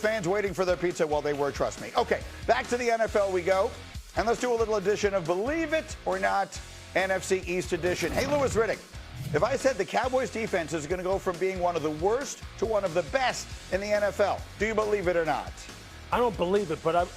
fans waiting for their pizza. Well, they were, trust me. Okay, back to the NFL we go. And let's do a little edition of Believe It or Not, NFC East edition. Hey, Louis Riddick, if I said the Cowboys defense is going to go from being one of the worst to one of the best in the NFL, do you believe it or not? I don't believe it, but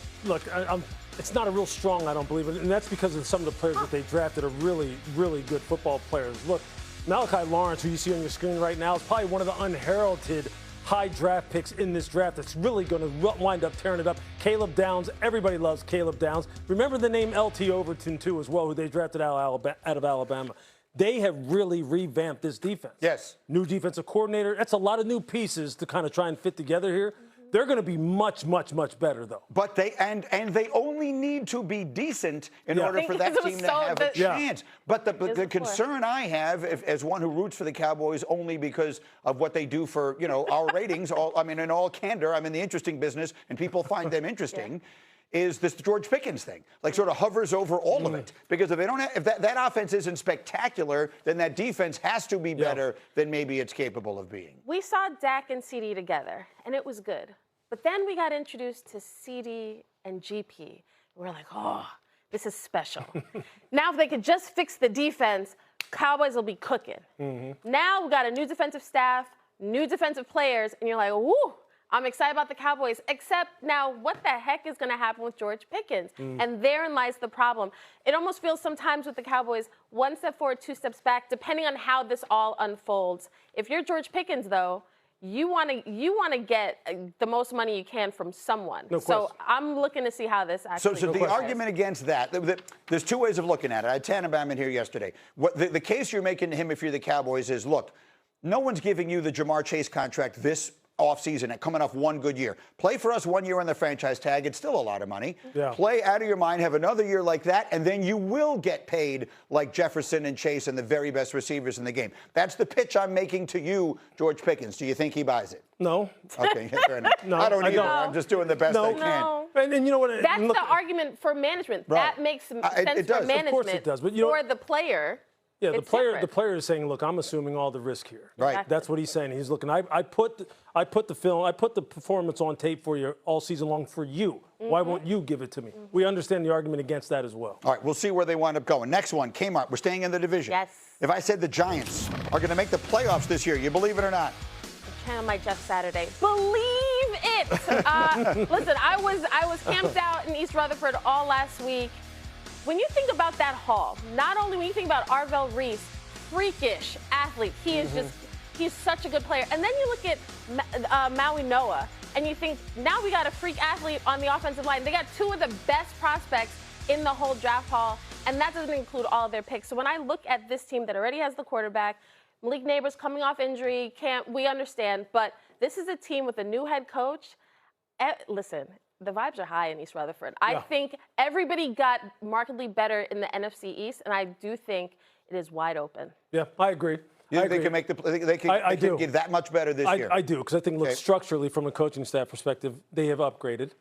it's not a real strong I don't believe it. And that's because of some of the players that they drafted are really, really good football players. Look, Malachi Lawrence, who you see on your screen right now, is probably one of the unheralded high draft picks in this draft that's really going to wind up tearing it up. Caleb Downs, everybody loves Caleb Downs. Remember the name L.T. Overton, too, as well, who they drafted out of Alabama. They have really revamped this defense. Yes. New defensive coordinator. That's a lot of new pieces to kind of try and fit together here. They're going to be much, much, much better, though. But they only need to be decent in order for that team to have a chance. But the concern I have, as one who roots for the Cowboys only because of what they do for our ratings, in all candor, I'm in the interesting business, and people find them interesting. Is this George Pickens thing, sort of hovers over all of it. Because if they don't if that offense isn't spectacular, then that defense has to be better than maybe it's capable of being. We saw Dak and CD together, and it was good. But then we got introduced to CD and GP. We're like, oh, this is special. Now if they could just fix the defense, Cowboys will be cooking. Now we got a new defensive staff, new defensive players, and you're like, woo. I'm excited about the Cowboys, except now what the heck is going to happen with George Pickens? And therein lies the problem. It almost feels sometimes with the Cowboys, one step forward, two steps back, depending on how this all unfolds. If you're George Pickens, though, you want to get the most money you can from someone. So I'm looking to see how this actually So the argument against that, there's two ways of looking at it. I had Tannenbaum in here yesterday. The case you're making to him if you're the Cowboys is, look, no one's giving you the Jamar Chase contract this offseason and coming off one good year. Play for us 1 year on the franchise tag. It's still a lot of money. Play out of your mind, have another year like that, and then you will get paid like Jefferson and Chase and the very best receivers in the game. That's the pitch I'm making to you, George Pickens. Do you think he buys it? No. Okay, fair enough. No, I don't either. Don't. I'm just doing the best I can. No. And you know what? That's the argument for management. Right. That makes sense it does. for management. Of course it does. But for the player. Yeah, the different. player is saying, look, I'm assuming all the risk here. Right. Exactly. That's what he's saying. He's looking, I put the film, I put the performance on tape for you all season long for you. Why won't you give it to me? We understand the argument against that as well. All right, we'll see where they wind up going. Next one, Kmart. We're staying in the division. Yes. If I said the Giants are going to make the playoffs this year, you believe it or not? Channel my Jeff Saturday. Believe it. Listen, I was camped out in East Rutherford all last week. When you think about that haul, not only when you think about Arvell Reese, freakish athlete. He is he's such a good player. And then you look at Maui Noah, and you think, now we got a freak athlete on the offensive line. They got two of the best prospects in the whole draft haul, and that doesn't include all of their picks. So when I look at this team that already has the quarterback, Malik Neighbors coming off injury, we understand, but this is a team with a new head coach. Listen, the vibes are high in East Rutherford. I think everybody got markedly better in the NFC East, and I do think it is wide open. Yeah, I agree. You think they can make they can get that much better this year? I do, because I think, look, structurally, from a coaching staff perspective, they have upgraded.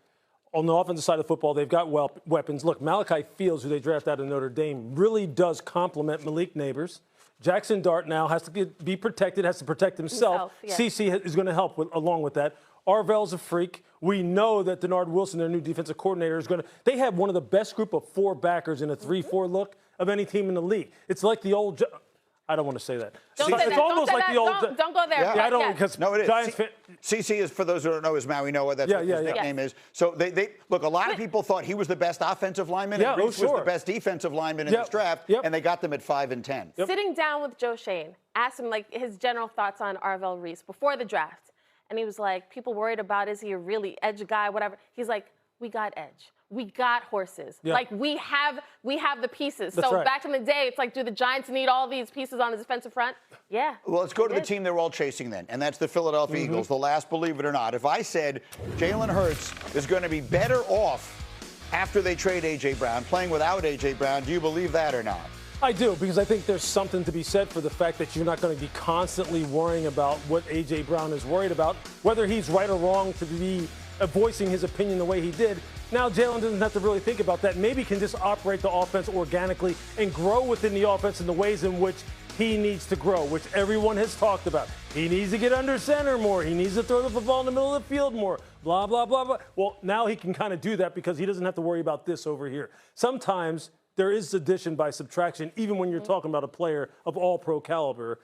On the offensive side of football, they've got weapons. Look, Malachi Fields, who they draft out of Notre Dame, really does complement Malik Neighbors. Jackson Dart now has to be protected, has to protect himself. CC is going to help along with that. Arvell's a freak. We know that Denard Wilson, their new defensive coordinator, is going to – they have one of the best group of four backers in a 3-4 look of any team in the league. It's like the old – I don't want to say that. Don't say that. Almost like the old – don't go there. Yeah, I don't because no, it is. Giants CC is, for those who don't know, is Maui Noah. That's what his nickname is. So they look, a lot of people thought he was the best offensive lineman and Reese was the best defensive lineman in this draft, and they got them at 5 and 10. Sitting down with Joe Shane, asked him like his general thoughts on Arvell Reese before the draft. And he was like, people worried about, is he a really edge guy, whatever. He's like, we got edge. We got horses. Like, we have the pieces. That's right. Back in the day, it's like, do the Giants need all these pieces on the defensive front? Yeah. Well, let's go to the team they're all chasing then, and that's the Philadelphia Eagles, the last, believe it or not. If I said Jalen Hurts is going to be better off after they trade A.J. Brown, playing without A.J. Brown, do you believe that or not? I do, because I think there's something to be said for the fact that you're not going to be constantly worrying about what A.J. Brown is worried about, whether he's right or wrong to be voicing his opinion the way he did. Now Jalen doesn't have to really think about that. Maybe he can just operate the offense organically and grow within the offense in the ways in which he needs to grow, which everyone has talked about. He needs to get under center more. He needs to throw the football in the middle of the field more, blah, blah, blah, blah. Well, now he can kind of do that because he doesn't have to worry about this over here. Sometimes there is addition by subtraction, even when you're talking about a player of all-pro caliber,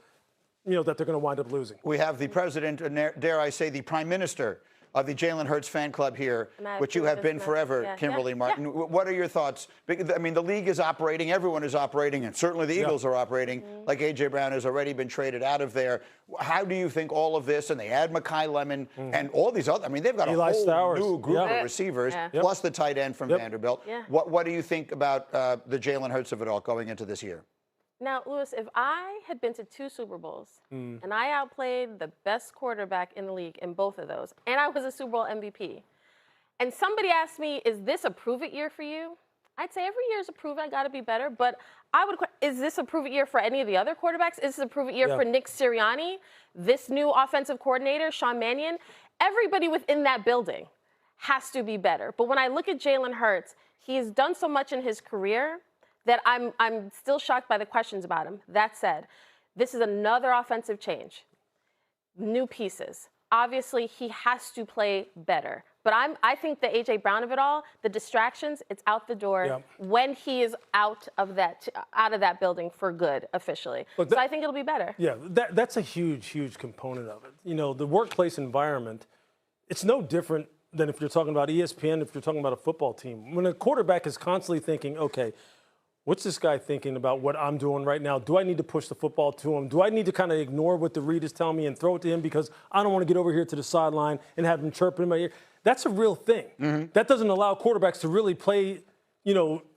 that they're going to wind up losing. We have the president, dare I say, the prime minister of the Jalen Hurts fan club here, which you have been forever, Kimberly Martin. What are your thoughts? I mean, the league is operating, everyone is operating, and certainly the Eagles are operating, like A.J. Brown has already been traded out of there. How do you think all of this, and they add Mekhi Lemon and all these other, I mean, they've got a whole new group of receivers, plus the tight end from Vanderbilt. What do you think about the Jalen Hurts of it all going into this year? Now, Lewis, if I had been to 2 Super Bowls and I outplayed the best quarterback in the league in both of those, and I was a Super Bowl MVP, and somebody asked me, is this a prove-it year for you? I'd say every year is a prove-it. I got to be better. But I would, is this a prove-it year for any of the other quarterbacks? Is this a prove-it year for Nick Sirianni, this new offensive coordinator, Sean Mannion? Everybody within that building has to be better. But when I look at Jalen Hurts, he's done so much in his career that I'm still shocked by the questions about him. That said, this is another offensive change. New pieces. Obviously, he has to play better. But I think the A.J. Brown of it all, the distractions, it's out the door when he is out of that building for good, officially. Look, so I think it'll be better. Yeah, that's a huge, huge component of it. The workplace environment, it's no different than if you're talking about ESPN, if you're talking about a football team. When a quarterback is constantly thinking, okay, what's this guy thinking about what I'm doing right now? Do I need to push the football to him? Do I need to kind of ignore what the read is telling me and throw it to him because I don't want to get over here to the sideline and have him chirping in my ear? That's a real thing. That doesn't allow quarterbacks to really play,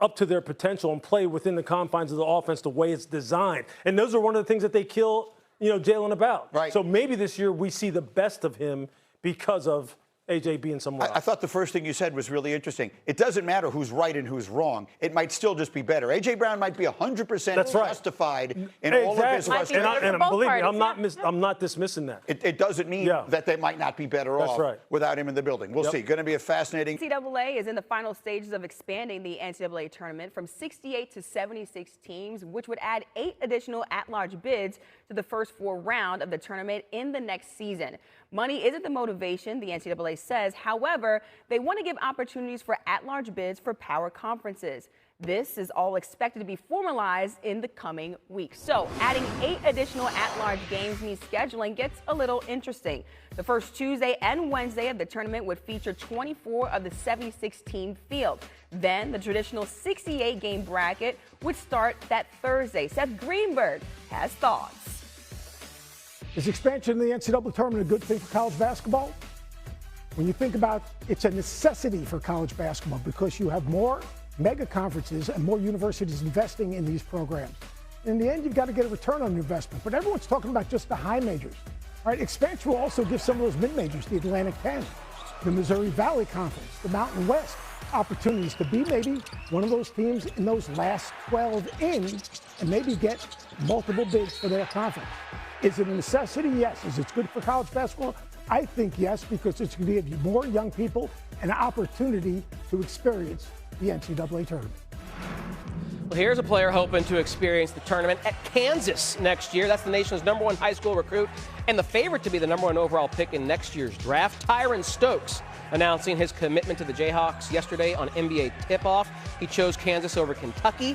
up to their potential and play within the confines of the offense the way it's designed. And those are one of the things that they kill, Jalen about. Right. So maybe this year we see the best of him because of A.J. being somewhere else. I thought the first thing you said was really interesting. It doesn't matter who's right and who's wrong. It might still just be better. A.J. Brown might be 100% justified in all of his frustrations. And believe me, I'm not dismissing that. It doesn't mean that they might not be better off without him in the building. We'll see. Going to be a fascinating. NCAA is in the final stages of expanding the NCAA tournament from 68 to 76 teams, which would add 8 additional at-large bids to the first 4 rounds of the tournament in the next season. Money isn't the motivation, the NCAA says. However, they want to give opportunities for at-large bids for power conferences. This is all expected to be formalized in the coming weeks. So adding 8 additional at-large games means scheduling gets a little interesting. The first Tuesday and Wednesday of the tournament would feature 24 of the 76-team field. Then the traditional 68-game bracket would start that Thursday. Seth Greenberg has thoughts. Is expansion of the NCAA tournament a good thing for college basketball? When you think about it's a necessity for college basketball because you have more mega conferences and more universities investing in these programs. In the end, you've got to get a return on investment. But everyone's talking about just the high majors. All right, expansion will also give some of those mid-majors, the Atlantic 10, the Missouri Valley Conference, the Mountain West, opportunities to be maybe one of those teams in those last 12 in and maybe get multiple bids for their conference. Is it a necessity? Yes. Is it good for college basketball? I think yes, because it's going to give more young people an opportunity to experience the NCAA tournament. Well, here's a player hoping to experience the tournament at Kansas next year. That's the nation's #1 high school recruit and the favorite to be the #1 overall pick in next year's draft. Tyron Stokes announcing his commitment to the Jayhawks yesterday on NBA Tip-Off. He chose Kansas over Kentucky.